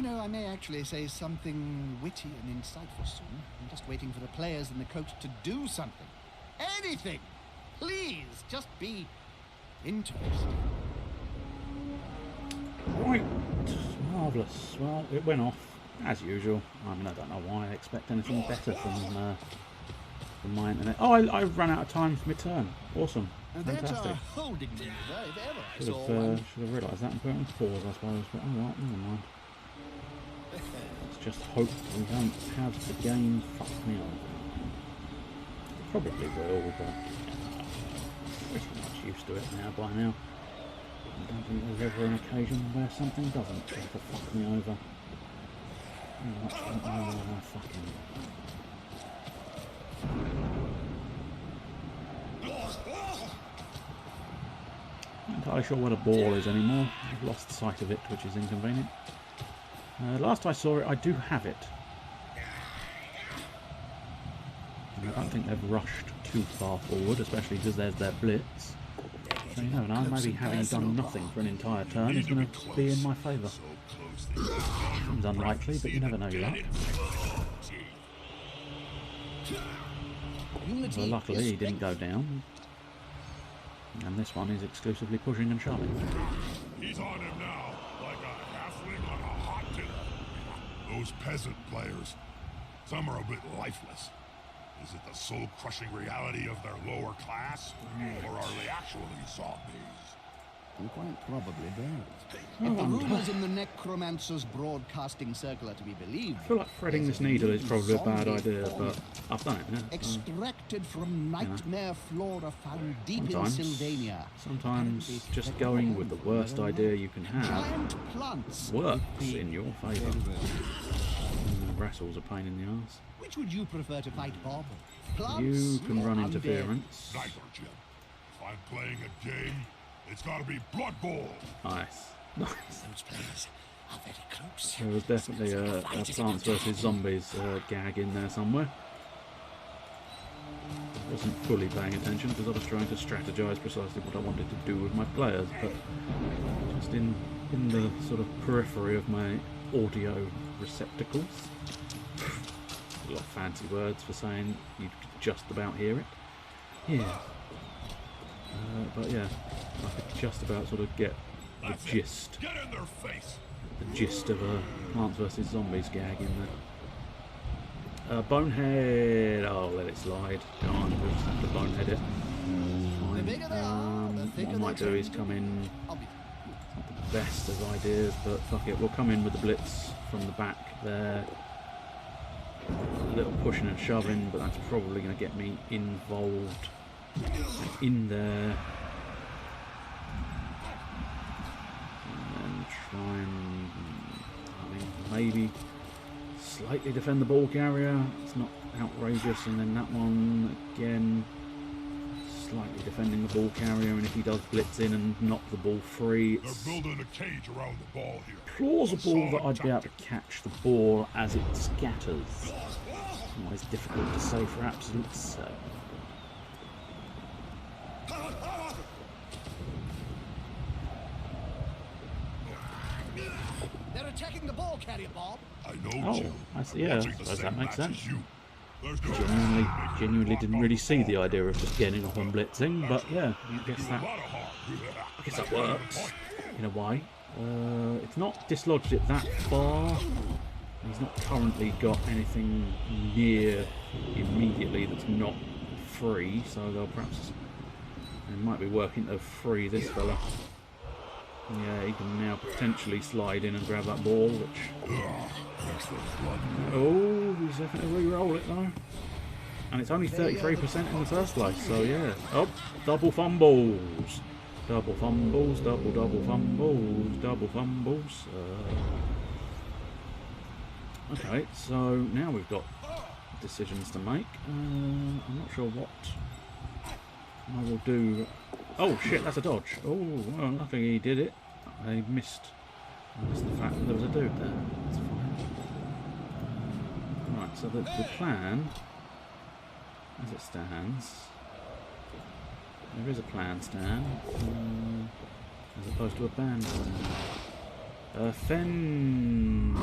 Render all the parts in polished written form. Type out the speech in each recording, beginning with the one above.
know, I may actually say something witty and insightful soon. I'm just waiting for the players and the coach to do something. Anything! Please, just be interesting. Right. Marvellous. Well, it went off, as usual. I mean, I don't know why I expect anything better from my internet. Oh, I ran out of time for my turn. Awesome. Fantastic. Holding me there, if ever I Should saw one. have realised that and put it on pause, I suppose. But oh well, never mind. Let's just hope we don't have the game fuck me over. Probably will, but pretty much used to it now by now. I don't think there's ever an occasion where something doesn't try to fuck me over. Fucking. Not entirely sure what a ball is anymore. I've lost sight of it, which is inconvenient. Last I saw it, I do have it. And I don't think they've rushed too far forward, especially because there's their blitz. So you never know, maybe having done nothing for an entire turn is going to be in my favour. Seems unlikely, but you never know your luck. Well, luckily he didn't go down. And this one is exclusively pushing and shoving. He's on him now, like a halfling on a hot dinner. Those peasant players, some are a bit lifeless. Is it the soul-crushing reality of their lower class? Or are they actually zombies? And quite probably both. If the rumours in the Necromancer's broadcasting circle are to be believed, I feel like threading this needle is probably a bad idea, but I've done it now. Extracted from nightmare flora found deep in Sylvania. Sometimes just going with the worst idea you can have Giant plants works in your favour. Brassel's a pain in the arse. Which would you prefer to fight, Bob? You can run or interference. Neither, Jim. If I'm playing a game, it's gotta be Blood Bowl. Nice. Nice. Those players are very close. There was definitely a Plants vs Zombies gag in there somewhere. I wasn't fully paying attention because I was trying to strategise precisely what I wanted to do with my players, but just in the sort of periphery of my audio receptacles. A lot of fancy words for saying you could just about hear it. Yeah. But yeah, I could just about sort of get the gist. Get in their face. The gist of a Plants vs Zombies gag in there. Bonehead. Oh, let it slide. Darn, we'll just have to bonehead it. Fine. What I might do is come in. Not the best of ideas, but fuck it. We'll come in with the blitz from the back there. A little pushing and shoving, but that's probably going to get me involved in there. And then try and, I mean, maybe slightly defend the ball carrier. It's not outrageous. And then that one again, slightly defending the ball carrier. And if he does blitz in and knock the ball free, it's They're building a cage around the ball here. plausible that I'd be able to catch the ball as it scatters. Always difficult to say for absolute certain. They're attacking the ball carrier, Bob. I know, Jim. I see. Yeah, I Watching the suppose same that makes match as sense. you. There's no Genuinely didn't really see the idea of just getting up and blitzing, but yeah, I guess that works in a way. It's not dislodged it that far. He's not currently got anything near immediately that's not free, so they'll perhaps they might be working to free this fella. Yeah, he can now potentially slide in and grab that ball, which oh, he's definitely re-roll it though. And it's only 33% in the first place, so yeah. Oh, double fumbles. Double fumbles, double fumbles, double fumbles. Okay, so now we've got decisions to make. I'm not sure what I will do. Oh shit, that's a dodge. Oh, well, luckily he did it. I missed the fact that there was a dude there. That's fine. Right, so the plan, as it stands, there is a plan, Stan, as opposed to a band stand. Fend.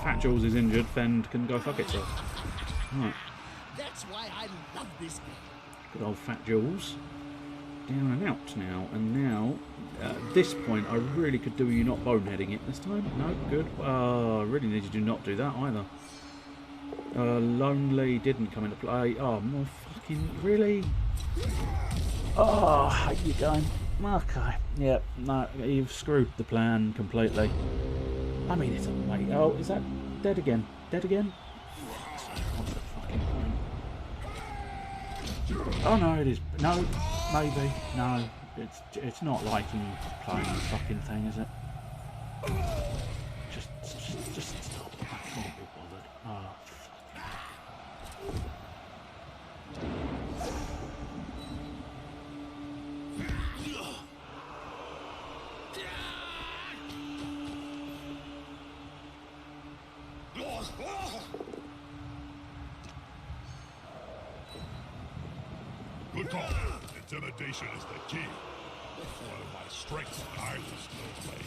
Fat Jules is injured. Fend can go fuck itself. Right. That's why I love this game. Good old Fat Jules. Down and out now. And now, at this point, I really could do you not boneheading it this time. No, good. I really needed you not do that either. Lonely didn't come into play. Oh, more fucking... Really? Oh, I hate you game. Okay. Yep. No, you've screwed the plan completely. I mean, it's a late. Oh, is that dead again? Dead again? What's the fucking point? Oh no, it is. No, maybe. No, it's not liking playing the fucking thing, is it? Just stop. I can't be bothered. Oh, fuck. Good call. Intimidation is the key. One of my strengths I will still play.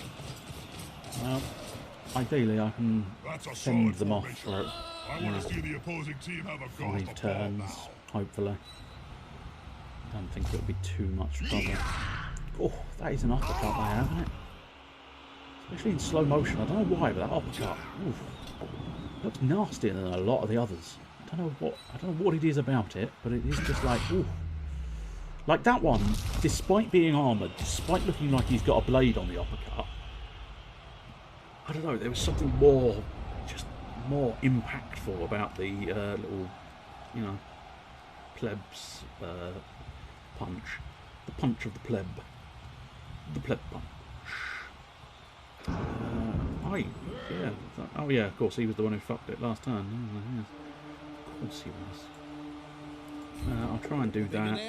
Well, ideally I can That's a send solid them off formation. for I want to see the opposing team have a go at 5 the ball turns, now. hopefully. Don't think it'll be too much trouble. Oh, that is an uppercut they have, isn't it? Especially in slow motion. I don't know why, but that uppercut looks nastier than a lot of the others. I don't know what it is about it, but it is just like, ooh. Like that one, despite being armoured, despite looking like he's got a blade on the uppercut, I don't know, there was something more, just more impactful about the little, you know, plebs punch. The punch of the pleb. The pleb punch. Yeah. Oh yeah, of course, he was the one who fucked it last time. Oh, yes. Of course he was. I'll try and do that.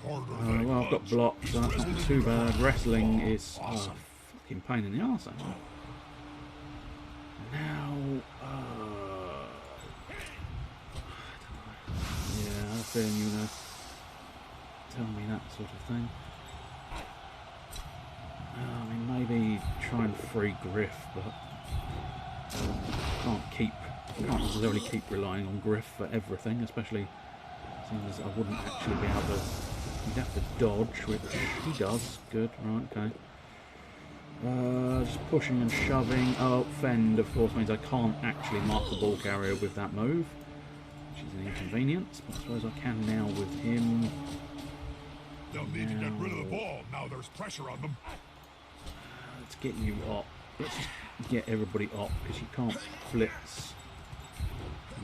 Well, I've got blocks, so that's not too bad. Wrestling is fucking pain in the arse, actually. Now, yeah, I have a feeling you're going to tell me that sort of thing. I mean, maybe try and free Griff, but can't necessarily keep relying on Griff for everything, especially since I wouldn't actually be able to. He'd have to dodge, which he does. Good, right, okay. Just pushing and shoving. Oh, fend, of course, means I can't actually mark the ball carrier with that move, which is an inconvenience, but I suppose I can now with him. They'll need to get rid of the ball. Now there's pressure on them. Let's get you up. Let's just get everybody up, because you can't blitz.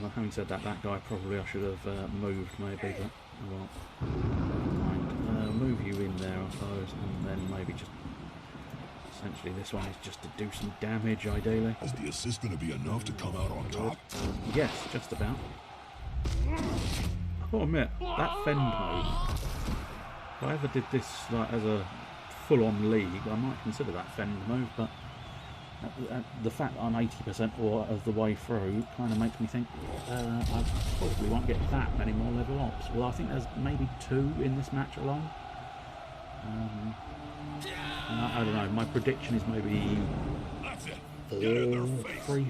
Well, having said that, that guy probably I should have moved maybe, but well, never mind. Move you in there, I suppose, and then maybe just essentially this one is just to do some damage, ideally. Is the assist going to be enough to come out on top? Yes, just about. I gotta admit, that fend move. If I ever did this like as a full-on league, I might consider that fend move, but the fact that I'm 80% or of the way through kind of makes me think I probably won't get that many more level ups. Well, I think there's maybe 2 in this match alone. I don't know, my prediction is maybe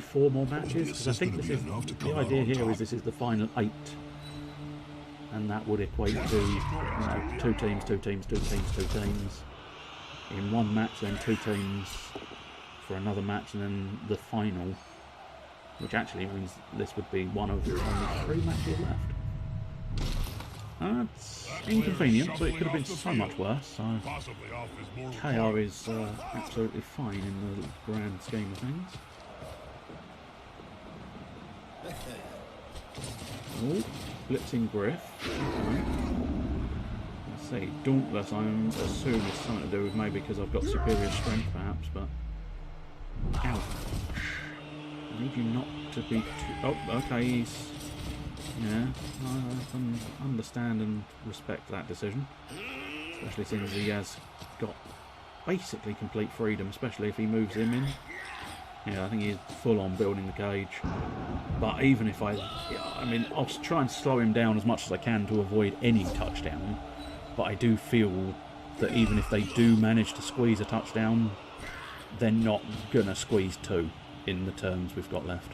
4 more matches, because I think this is, the idea here is this is the final 8. And that would equate to, you know, 2 teams, 2 teams, 2 teams, 2 teams in one match, then 2 teams for another match, and then the final, which actually means this would be one of only 3 matches left. It's inconvenient, but it could have been so much worse. So KO is absolutely fine in the grand scheme of things. Oh, blitzing Griff. Okay. Let's see, Dauntless I assume is something to do with maybe because I've got superior strength perhaps, but... Ouch. I need you not to be too... Oh, okay, he's... Yeah, I can understand and respect that decision. Especially since he has got basically complete freedom, especially if he moves him in. Yeah, I think he's full on building the cage. But even if I mean, I'll try and slow him down as much as I can to avoid any touchdown. But I do feel that even if they do manage to squeeze a touchdown, they're not going to squeeze 2 in the turns we've got left.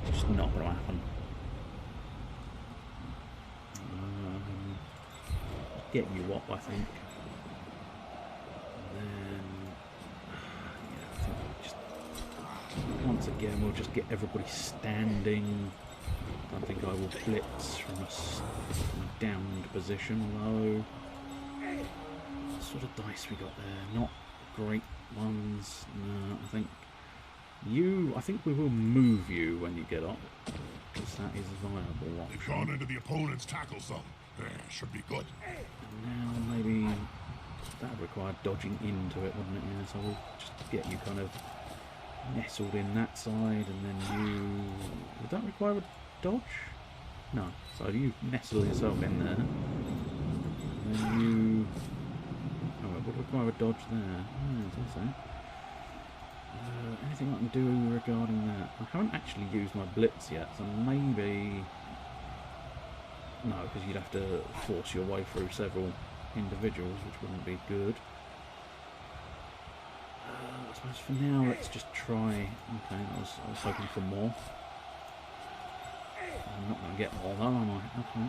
It's just not going to happen. Get you up, I think. And then, yeah, I think just once again we'll just get everybody standing. I don't think I will blitz from a downed position, although what sort of dice we got there? Not great ones. No, I think we will move you when you get up, because that is a viable option. They've gone into the opponent's tackle zone. Should be good. And now maybe that would require dodging into it, wouldn't it? Yeah, so we'll just get you kind of nestled in that side, and then you... Would that require a dodge? No. So you nestle yourself in there. And then you... Oh, it would require a dodge there. Yeah, I think so. Anything I can do regarding that? I haven't actually used my blitz yet, so maybe... No, because you'd have to force your way through several individuals, which wouldn't be good. I suppose for now, let's just try... Okay, I was hoping for more. I'm not going to get more though, am I? Okay.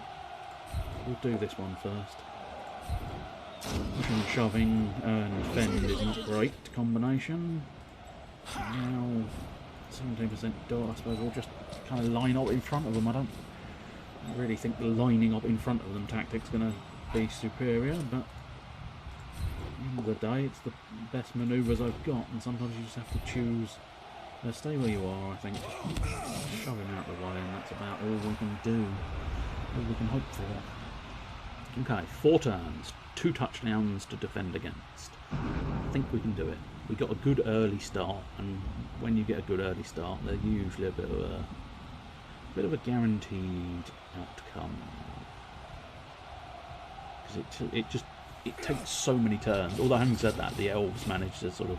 We'll do this one first. Pushing and shoving and fend is not great combination. Now, 17% dot, I suppose we'll just kind of line up in front of them. I don't really think the lining up in front of them tactic's going to be superior, but at the end of the day it's the best manoeuvres I've got, and sometimes you just have to choose. Stay where you are, I think. Just shove him out of the way, and that's about all we can do, all we can hope for. Okay, 4 turns, 2 touchdowns to defend against. I think we can do it. We got a good early start, and when you get a good early start, they're usually a bit of a guaranteed outcome, because it takes so many turns. Although having said that, the elves managed to sort of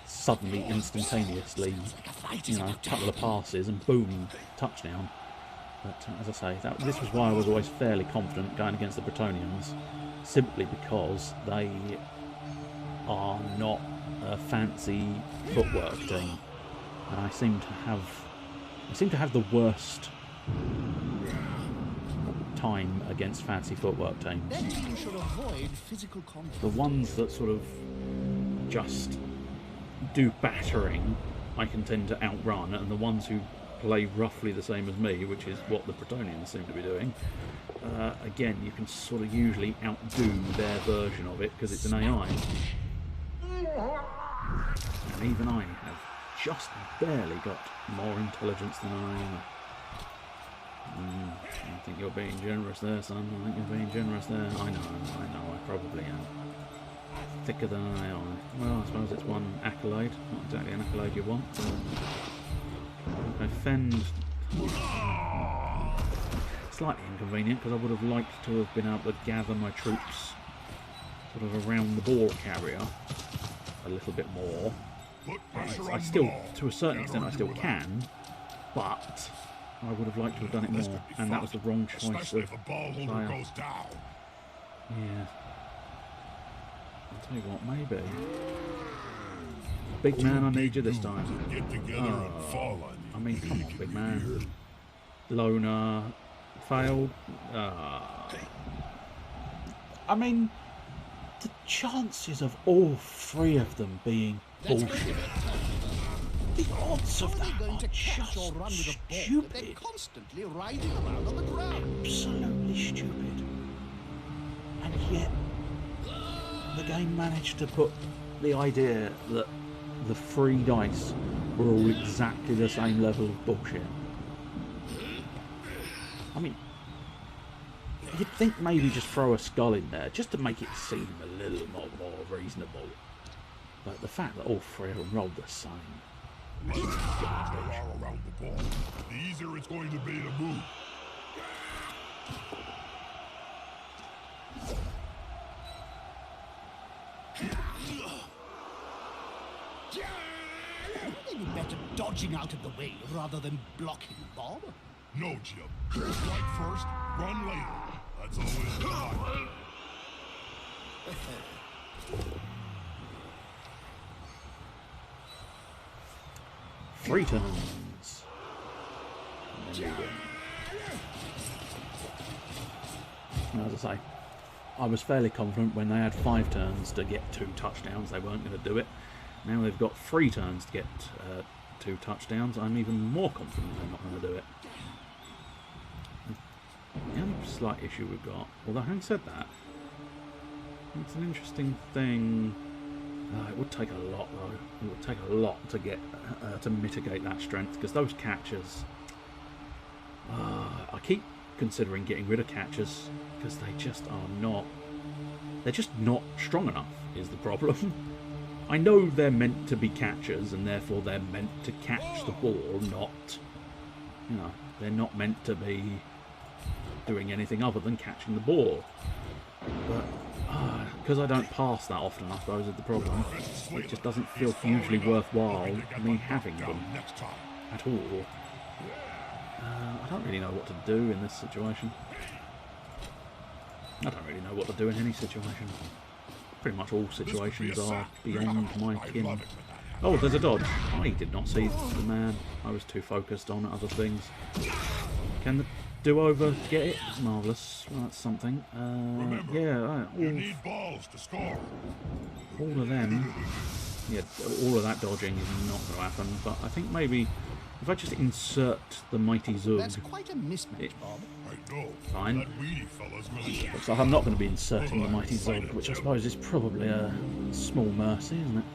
suddenly, instantaneously, you know, a couple of passes and boom, touchdown. But as I say, this was why I was always fairly confident going against the Bretonnians, simply because they are not a fancy footwork team, and I seem to have the worst time against fancy footwork teams. Then you should avoid physical contact. The ones that sort of just do battering, I can tend to outrun, and the ones who play roughly the same as me, which is what the Bretonnians seem to be doing, again, you can sort of usually outdo their version of it because it's an AI. And even I have just barely got more intelligence than I am. I think you're being generous there, son. I think you're being generous there. I know, I probably am. Thicker than an AI. Well, I suppose it's one accolade. Not exactly an accolade you want. Okay, fend. Slightly inconvenient, because I would have liked to have been able to gather my troops sort of around the ball carrier a little bit more. I still, to a certain extent, I still can, but I would have liked to have done it more, and that was the wrong choice of player. Yeah. I'll tell you what, maybe. Big man, I need you this time. I mean, come on, big man. Loner failed. I mean, the chances of all 3 of them being bullshit. The odds of that are just stupid. They're constantly riding around on the ground. Absolutely stupid. And yet, the game managed to put the idea that the 3 dice were all exactly the same level of bullshit. I mean, you'd think maybe just throw a skull in there, just to make it seem a little more reasonable. But the fact that all 3 of them rolled the same. Around the ball, the easier it's going to be to move. Maybe better dodging out of the way rather than blocking Bob. No, Jim. Strike first, run later. That's always the line. 3 turns. And then you win. As I say, I was fairly confident when they had 5 turns to get 2 touchdowns, they weren't going to do it. Now they've got 3 turns to get 2 touchdowns, I'm even more confident they're not going to do it. The only slight issue we've got, although having said that, it's an interesting thing. It would take a lot though. It would take a lot to get to mitigate that strength, because those catchers, I keep considering getting rid of catchers because they just are not. They're just not strong enough. Is the problem? I know they're meant to be catchers, and therefore they're meant to catch the ball, not, you know, they're not meant to be doing anything other than catching the ball. But because I don't pass that often, I suppose is the problem. It just doesn't feel hugely worthwhile me having them at all. I don't really know what to do in this situation. I don't really know what to do in any situation. Pretty much all situations are beyond my kin. Oh, there's a dodge. I did not see the man. I was too focused on other things. Can the do-over get it? Marvellous. Well, that's something. Yeah, You need balls to score. all of them. Yeah, all of that dodging is not going to happen. But I think maybe if I just insert the mighty Zug. That's quite a mismatch, Bob. I know. Fine. That weedy fella's really Looks like I'm not going to be inserting the mighty Zog, which I suppose is probably a small mercy, isn't it?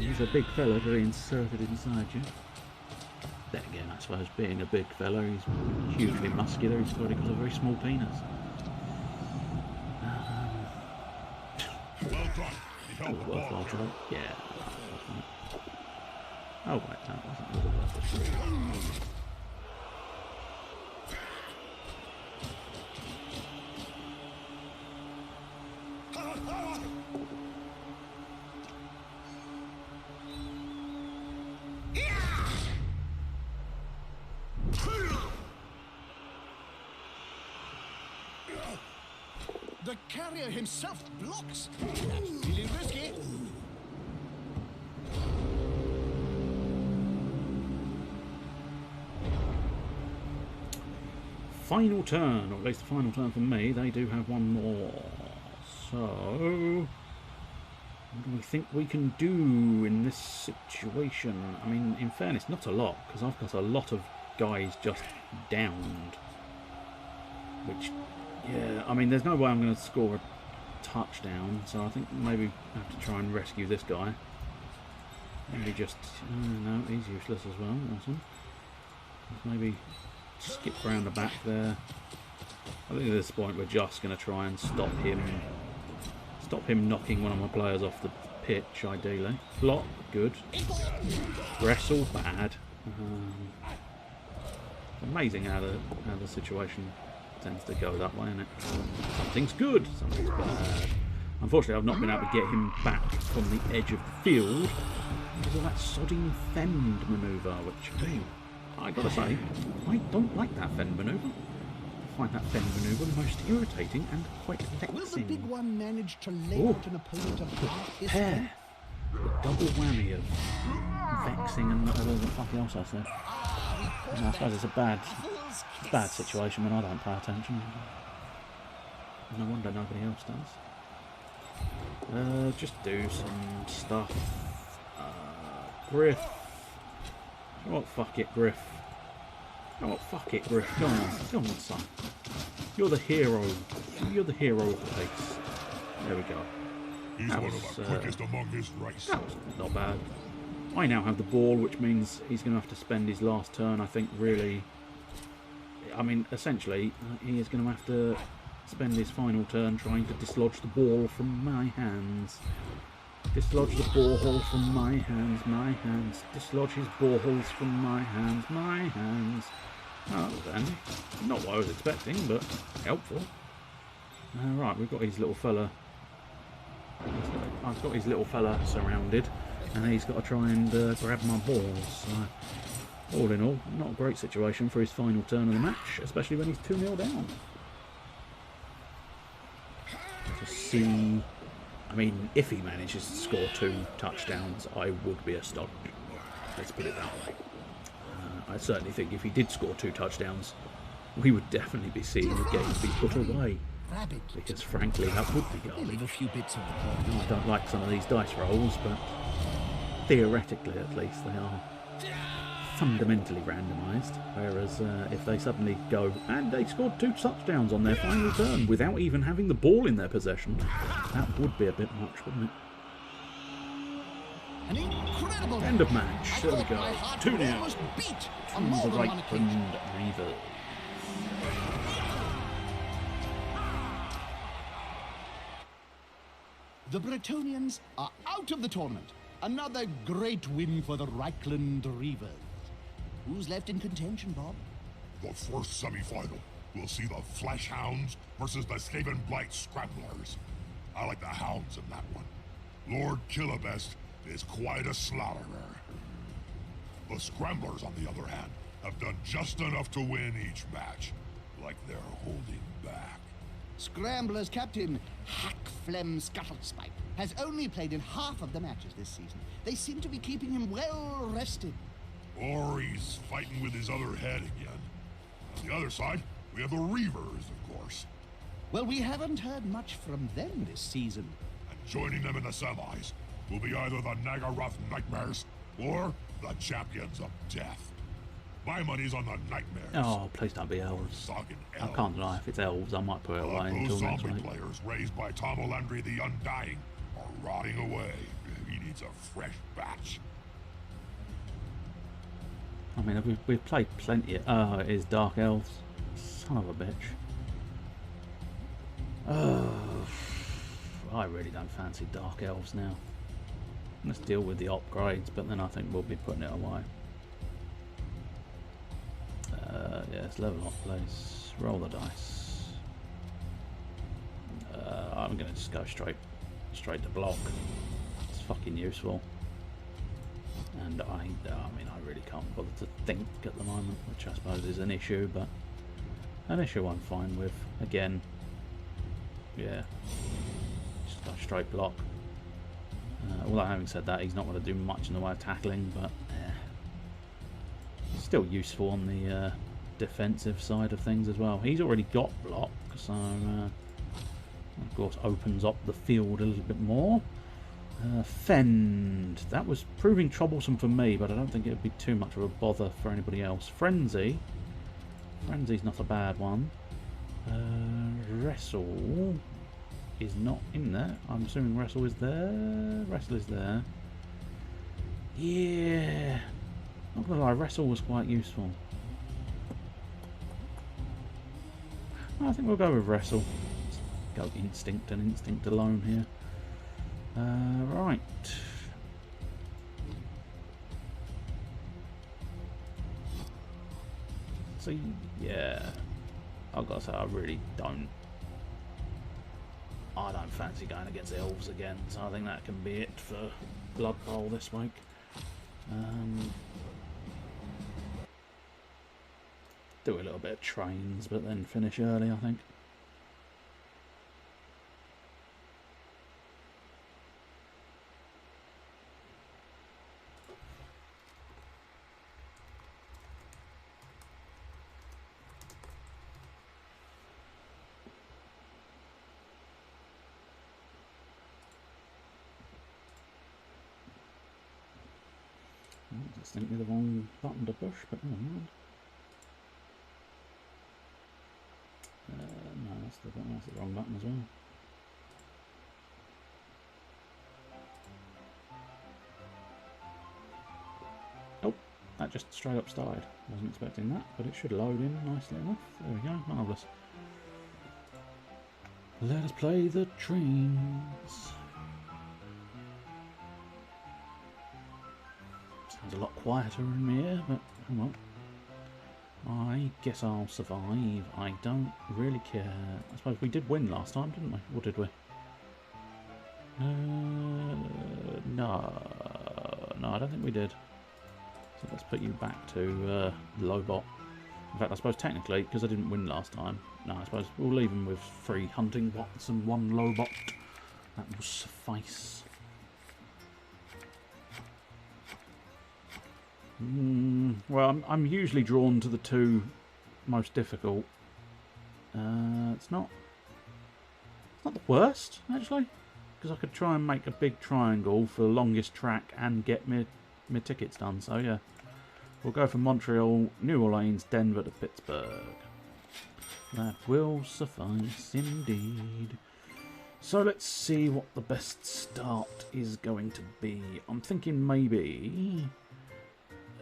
He's a big fella to be inserted inside you. Then again, I suppose being a big fella, he's hugely muscular, he's probably got a very small penis. well done. He That held was the worthwhile ball. try. Yeah. Oh wait, that wasn't really worth it. The carrier himself blocks. That's really risky. Final turn, or at least the final turn for me. They do have one more. So, what do we think we can do in this situation? I mean, in fairness, not a lot, because I've got a lot of guys just downed. Which, yeah, I mean, there's no way I'm going to score a touchdown, so I think maybe I have to try and rescue this guy. Maybe just, no, he's useless as well. Awesome. Maybe skip round the back there. I think at this point we're just going to try and stop him knocking one of my players off the pitch, ideally. Block, good. Wrestle, bad. Amazing how the situation tends to go that way, isn't it? Something's good, something's bad. Unfortunately, I've not been able to get him back from the edge of the field because of that sodding fend manoeuvre, which, I gotta say, I don't like that fend manoeuvre. I find that fend manoeuvre the most irritating and quite vexing. Will the big one manage to lay Ooh. out an opponent of half his Pair. strength? The double whammy of vexing and whatever the fuck else I said. And I suppose it's a bad situation when I don't pay attention. No wonder nobody else does. Just do some stuff. Griff. You know what, fuck it, Griff. You know what, fuck it, Griff. Go on, son. You're the hero. You're the hero of the place. There we go. He's That one was, of the quickest among his race. That was not bad. I now have the ball, which means he's going to have to spend his last turn, I think, really. I mean, essentially, he is going to have to spend his final turn trying to dislodge the ball from my hands. Dislodge the ball from my hands. Dislodge his balls from my hands. Oh, then. Not what I was expecting, but helpful. Right, we've got his little fella. I've got his little fella surrounded, and he's got to try and grab my balls. So, all in all, not a great situation for his final turn of the match, especially when he's 2-0 down. To see I mean, if he manages to score 2 touchdowns, I would be astonished. Let's put it that way. I certainly think if he did score 2 touchdowns, we would definitely be seeing the game be put away. Rabbit. Because frankly, that would be Leave garbage. a few bits of the play. I don't like some of these dice rolls, but theoretically at least they are fundamentally randomised. Whereas if they suddenly go, and they scored 2 touchdowns on their final turn without even having the ball in their possession, that would be a bit much, wouldn't it? An incredible End of match. I There we thought go. my heart 2-0. would almost beat on To more the than one Reichland occasion. Reavers. The Bretonians are out of the tournament. Another great win for the Reichland Reavers. Who's left in contention, Bob? The first semi-final will see the Flesh Hounds versus the Skaven Blight Scramblers. I like the Hounds in that one. Lord Killabest is quite a slaughterer. The Scramblers, on the other hand, have done just enough to win each match, like they're holding back. Scrambler's captain, Hackflem Scuttlespike, has only played in half of the matches this season. They seem to be keeping him well rested. Or he's fighting with his other head again. On the other side, we have the Reavers, of course. Well, we haven't heard much from them this season. And joining them in the semis will be either the Nagaroth Nightmares or the Champions of Death. My money's on the Nightmares. Oh, please don't be elves. Sogging I can't lie, if it's elves, I might put it away until Those next zombie week. players raised by Tom O'Landry the Undying are rotting away. He needs a fresh batch. I mean, we've played plenty. Oh, it is Dark Elves. Son of a bitch. Oh, I really don't fancy Dark Elves now. Let's deal with the upgrades, but then I think we'll be putting it away. Yeah, let's level up, please. Roll the dice. I'm gonna just go straight to block. It's fucking useful. And I mean, I really can't bother to think at the moment, which I suppose is an issue, but an issue I'm fine with. Again, yeah, just go straight block. Although having said that, he's not going to do much in the way of tackling, but still useful on the defensive side of things as well. He's already got block, so of course opens up the field a little bit more. Fend. That was proving troublesome for me, but I don't think it would be too much of a bother for anybody else. Frenzy. Frenzy's not a bad one. Wrestle is not in there. I'm assuming Wrestle is there. Wrestle is there. Yeah. Not gonna lie, Wrestle was quite useful. I think we'll go with Wrestle. Let's go Instinct and Instinct alone here. Right. So, yeah. I've got to say, I don't fancy going against elves again, so I think that can be it for Blood Bowl this week. Do a little bit of trains, but then finish early, I think. Distinctly the wrong button to push, but never mind. No, that's the wrong button as well. Oh, that just straight up started. Wasn't expecting that, but it should load in nicely enough. There we go, marvellous. Let us play the trains. Sounds a lot quieter in my ear, but oh well. I guess I'll survive. I don't really care. I suppose we did win last time, didn't we? Or did we? No, I don't think we did. So let's put you back to Lobot. In fact, I suppose technically, because I didn't win last time, no, I suppose we'll leave him with 3 hunting bots and 1 Lobot. That will suffice. Well, I'm usually drawn to the two most difficult. It's not the worst, actually, because I could try and make a big triangle for the longest track and get my tickets done. So yeah, we'll go for Montreal, New Orleans, Denver to Pittsburgh. That will suffice indeed. So let's see what the best start is going to be. I'm thinking maybe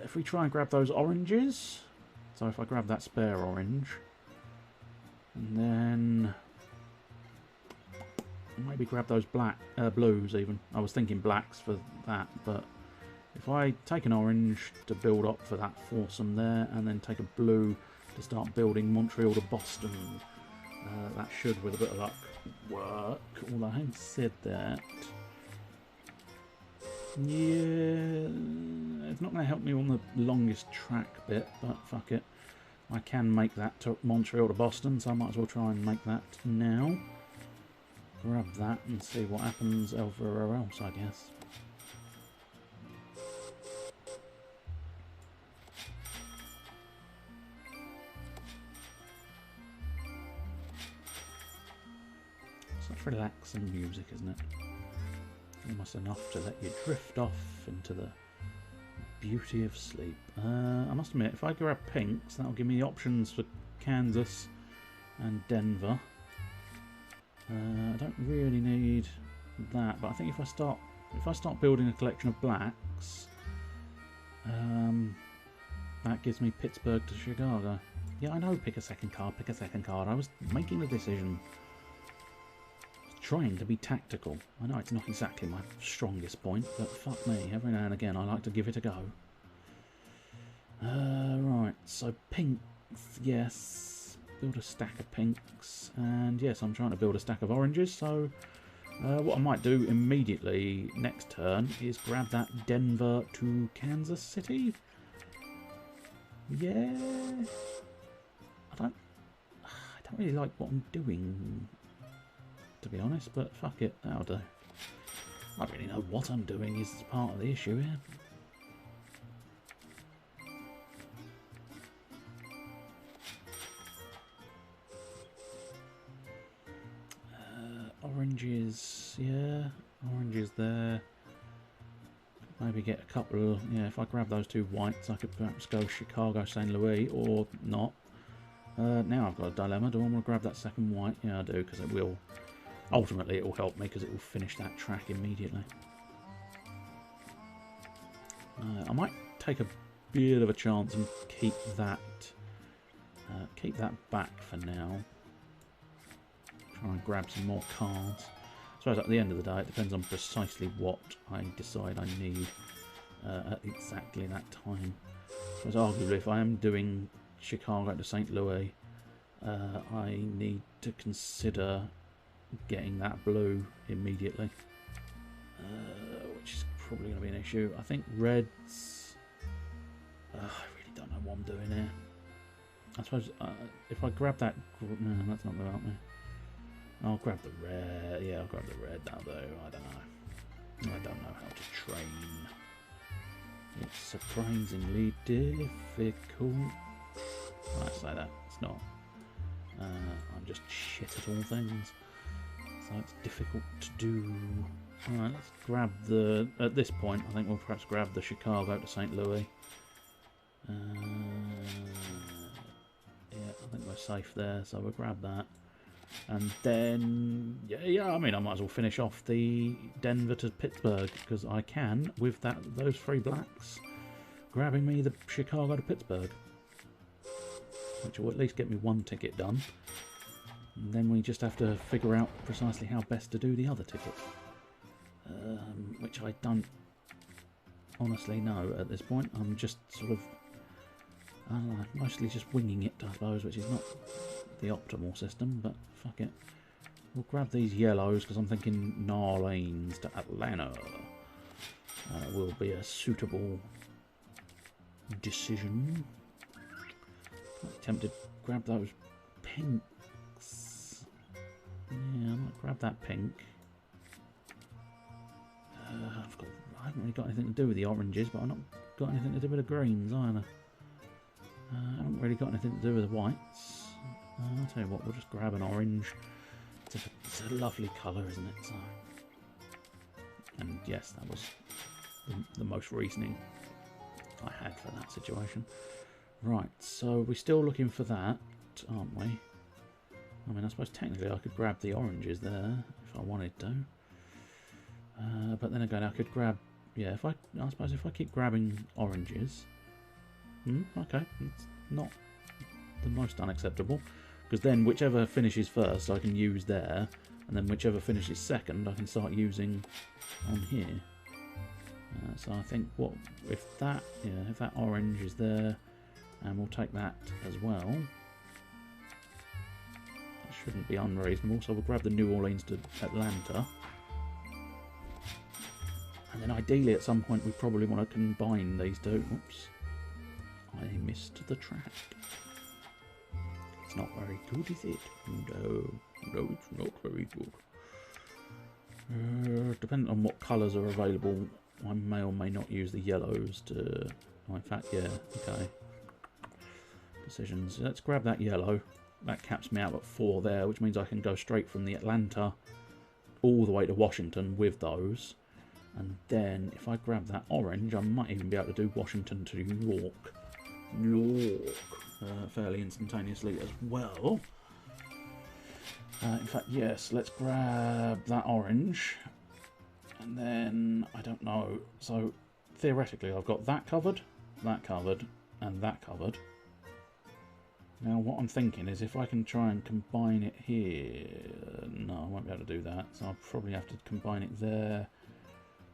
if we try and grab those oranges. So if I grab that spare orange, and then maybe grab those blues even. I was thinking blacks for that, but if I take an orange to build up for that foursome there, and then take a blue to start building Montreal to Boston, that should, with a bit of luck, work. Although having said that, yeah, it's not going to help me on the longest track bit, but fuck it. I can make that to Montreal to Boston, so I might as well try and make that now. Grab that and see what happens everywhere else, I guess. Such relaxing music, isn't it? Almost enough to let you drift off into the beauty of sleep. I must admit, if I grab pinks, that'll give me the options for Kansas and Denver. I don't really need that, but I think if I start building a collection of blacks, that gives me Pittsburgh to Chicago. Yeah, I know, pick a second card. I was making the decision. Trying to be tactical. I know it's not exactly my strongest point, but fuck me, every now and again I like to give it a go. Right, so pinks, yes. Build a stack of pinks, and yes, I'm trying to build a stack of oranges, so what I might do immediately next turn is grab that Denver to Kansas City. Yeah. I don't really like what I'm doing, to be honest, but fuck it, that'll do. I don't really know what I'm doing is part of the issue here. Oranges, yeah, oranges there. Maybe get a couple, yeah, if I grab those two whites I could perhaps go Chicago, St. Louis, or not. Now I've got a dilemma, do I want to grab that second white? Yeah, I do, because it will. Ultimately, it will help me because it will finish that track immediately. I might take a bit of a chance and keep that back for now. Try and grab some more cards. I suppose at the end of the day, it depends on precisely what I decide I need at exactly that time. I suppose arguably, if I am doing Chicago to St. Louis, I need to consider getting that blue immediately, which is probably going to be an issue. I think reds, I really don't know what I'm doing here. I suppose if I grab that, no, that's not going to help me. I'll grab the red, yeah, I'll grab the red, that'll do. I don't know how to train. It's surprisingly difficult. I say that, it's not. I'm just shit at all things. So it's difficult to do. Alright, let's grab the... At this point, I think we'll perhaps grab the Chicago to St. Louis. Yeah, I think we're safe there, so we'll grab that. And then... Yeah, I mean, I might as well finish off the Denver to Pittsburgh, because I can, with those three blacks, grabbing me the Chicago to Pittsburgh. Which will at least get me one ticket done. And then we just have to figure out precisely how best to do the other ticket. Which I don't honestly know at this point. I'm just sort of, I don't know, mostly just winging it, I suppose, which is not the optimal system, but fuck it. We'll grab these yellows because I'm thinking New Orleans to Atlanta will be a suitable decision. I'm tempted to grab those pinks. Yeah, I might grab that pink. I haven't really got anything to do with the oranges, but I've not got anything to do with the greens either. I haven't really got anything to do with the whites. I'll tell you what, we'll just grab an orange. It's a lovely colour, isn't it? So, and yes, that was the most reasoning I had for that situation. Right, so we're still looking for that, aren't we? I mean, I suppose technically I could grab the oranges there if I wanted to. But then again, I could grab... Yeah, I suppose if I keep grabbing oranges... okay, it's not the most unacceptable. Because then whichever finishes first I can use there. And then whichever finishes second I can start using on here. So I think if that orange is there, and we'll take that as well. That shouldn't be unreasonable. So we'll grab the New Orleans to Atlanta. And then ideally at some point we probably want to combine these two. Oops. I missed the trap. It's not very good, is it? No, it's not very good. Depending on what colours are available, I may or may not use the yellows to... Oh, in fact, yeah, okay. Decisions. Let's grab that yellow. That caps me out at 4 there, which means I can go straight from the Atlanta all the way to Washington with those. And then if I grab that orange, I might even be able to do Washington to York. Fairly instantaneously as well. In fact, yes, let's grab that orange. And then, I don't know. So, theoretically, I've got that covered, and that covered. Now, what I'm thinking is if I can try and combine it here... No, I won't be able to do that. So, I'll probably have to combine it there.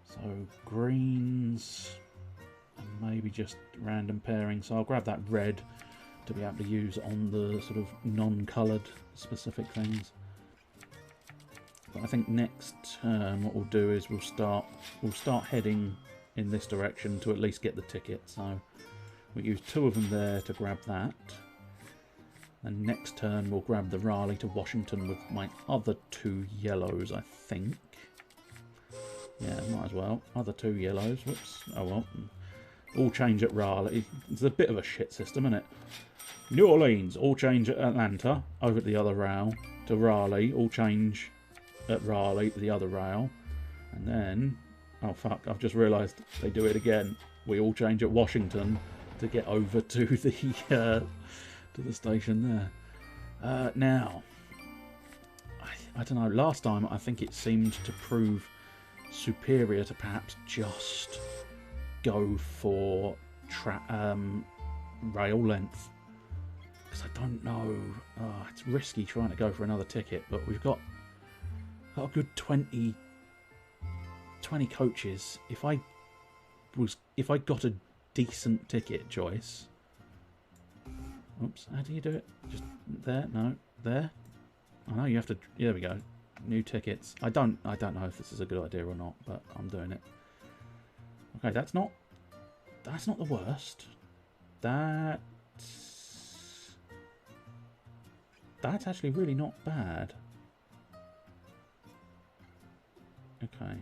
So, greens... and maybe just random pairing. So, I'll grab that red to be able to use on the sort of non-coloured specific things. But I think next turn what we'll do is we'll start heading in this direction to at least get the ticket. So we'll use 2 of them there to grab that. And next turn we'll grab the Raleigh to Washington with my other 2 yellows, I think. Yeah, might as well. Other 2 yellows. Whoops. Oh well. All change at Raleigh. It's a bit of a shit system, isn't it? New Orleans, all change at Atlanta, over at the other rail, to Raleigh, all change at Raleigh to the other rail, and then, oh fuck, I've just realised they do it again. We all change at Washington to get over to the station there. Now, I don't know, last time I think it seemed to prove superior to perhaps just go for rail length. Because I don't know, it's risky trying to go for another ticket, but we've got a good 20 coaches. If I got a decent ticket choice, oops, how do you do it? Just there, no, there. I know you have to. There we go. New tickets. I don't know if this is a good idea or not, but I'm doing it. Okay, that's not the worst. That's actually really not bad. Okay.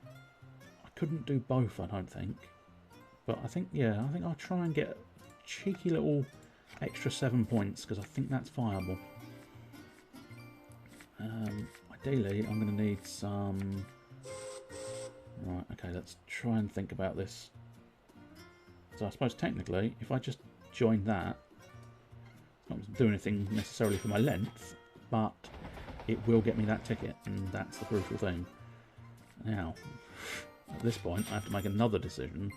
I couldn't do both, I don't think. But I think I'll try and get a cheeky little extra 7 points, because I think that's viable. Ideally, I'm going to need some... Right, okay, let's try and think about this. So I suppose technically, if I just join that, it's not do anything necessarily for my length, but it will get me that ticket, and that's the crucial thing. Now, at this point, I have to make another decision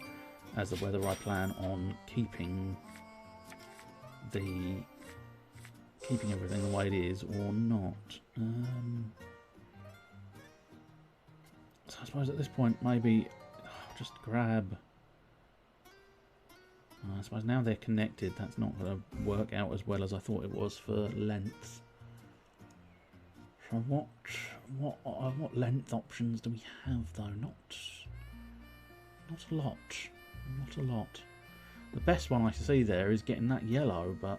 as to whether I plan on keeping everything the way it is or not. So I suppose at this point, maybe I'll just grab... I suppose now they're connected, that's not going to work out as well as I thought it was for length. So what length options do we have though? Not a lot. Not a lot. The best one I see there is getting that yellow, but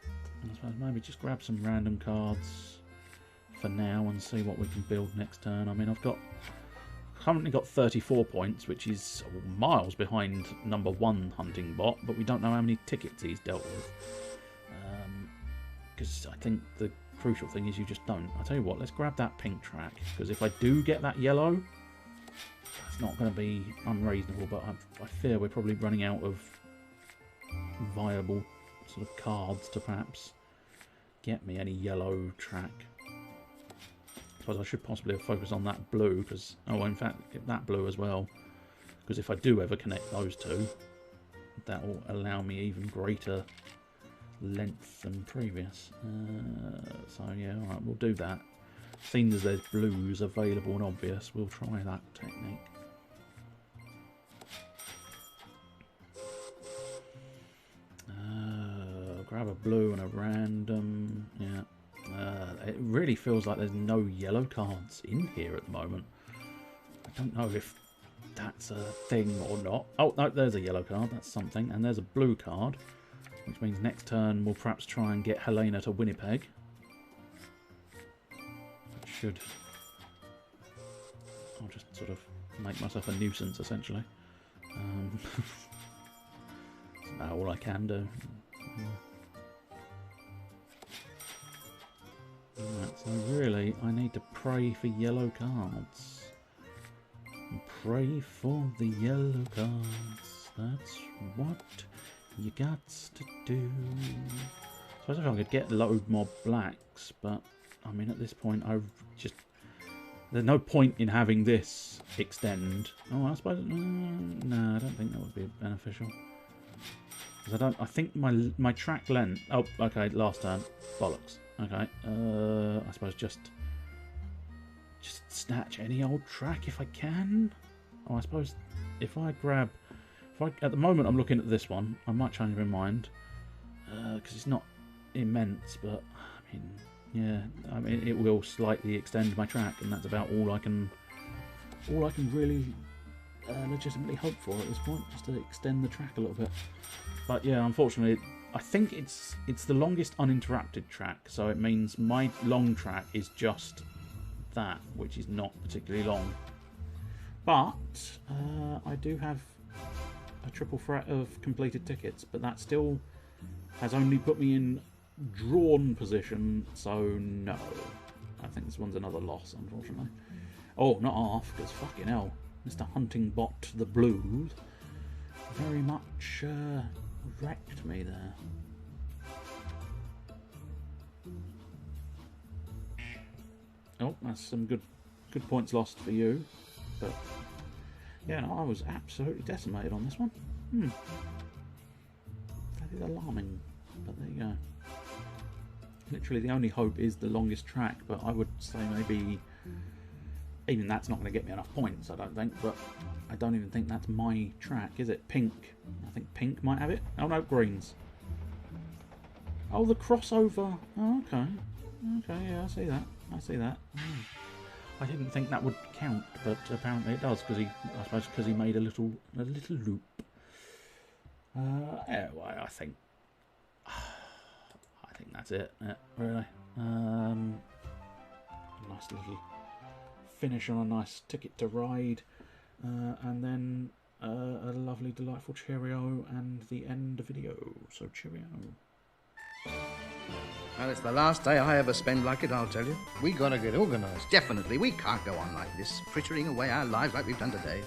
I suppose maybe just grab some random cards for now and see what we can build next turn. I mean, I've got currently got 34 points, which is miles behind number 1 hunting bot, but we don't know how many tickets he's dealt with. Because I think the crucial thing is you just don't. I'll tell you what, let's grab that pink track, because if I do get that yellow, it's not going to be unreasonable, but I fear we're probably running out of viable sort of cards to perhaps get me any yellow track. I suppose I should possibly have focused on that blue, because, oh, in fact, get that blue as well, because if I do ever connect those two, that will allow me even greater length than previous. So yeah, alright, we'll do that. Seeing as there's blues available and obvious, we'll try that technique. Grab a blue and a random, yeah. It really feels like there's no yellow cards in here at the moment. I don't know if that's a thing or not. Oh, no, there's a yellow card, that's something. And there's a blue card, which means next turn we'll perhaps try and get Helena to Winnipeg. That should... I'll just sort of make myself a nuisance, essentially. That's about all I can do. Right, so really, I need to pray for yellow cards. Pray for the yellow cards. That's what you got to do. I suppose if I could get load more blacks, but I mean at this point there's no point in having this extend. Oh, I suppose no, I don't think that would be beneficial. Because I think my track length. Oh, okay, last turn. Bollocks. Okay, I suppose just snatch any old track if I can. Oh, I suppose if I at the moment I'm looking at this one, I might change my mind because it's not immense, but I mean, yeah, I mean it will slightly extend my track, and that's about all I can really legitimately hope for at this point, just to extend the track a little bit. But yeah, unfortunately, I think it's the longest uninterrupted track, so it means my long track is just that, which is not particularly long. But I do have a triple threat of completed tickets, but that still has only put me in drawn position, so no. I think this one's another loss, unfortunately. Oh, not half, because fucking hell, Mr. Hunting Bot the Blues very much wrecked me there. Oh, that's some good points lost for you. But yeah, no, I was absolutely decimated on this one. That is alarming, but there you go. Literally the only hope is the longest track, but I would say maybe even that's not going to get me enough points, I don't think, but I don't even think that's my track, is it? Pink. I think pink might have it. Oh no, greens. Oh, the crossover. Oh, okay. Okay, yeah, I see that. I see that. I didn't think that would count, but apparently it does, because I suppose because he made a little loop. Anyway, I think that's it. Yeah, really. Nice little finish on a nice Ticket to Ride, and then a lovely, delightful cheerio and the end video. So cheerio. Well, it's the last day I ever spend like it, I'll tell you. We gotta get organised. Definitely, we can't go on like this, frittering away our lives like we've done today.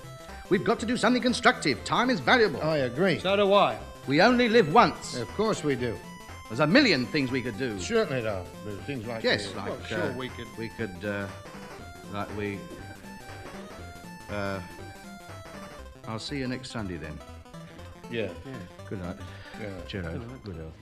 We've got to do something constructive. Time is valuable. I agree. So do I. We only live once. Of course we do. There's a million things we could do. Certainly there are. There's things like Yes, like Well, sure, we could. I'll see you next Sunday then. Yeah. Good night. Yeah. Cheerio. Good health.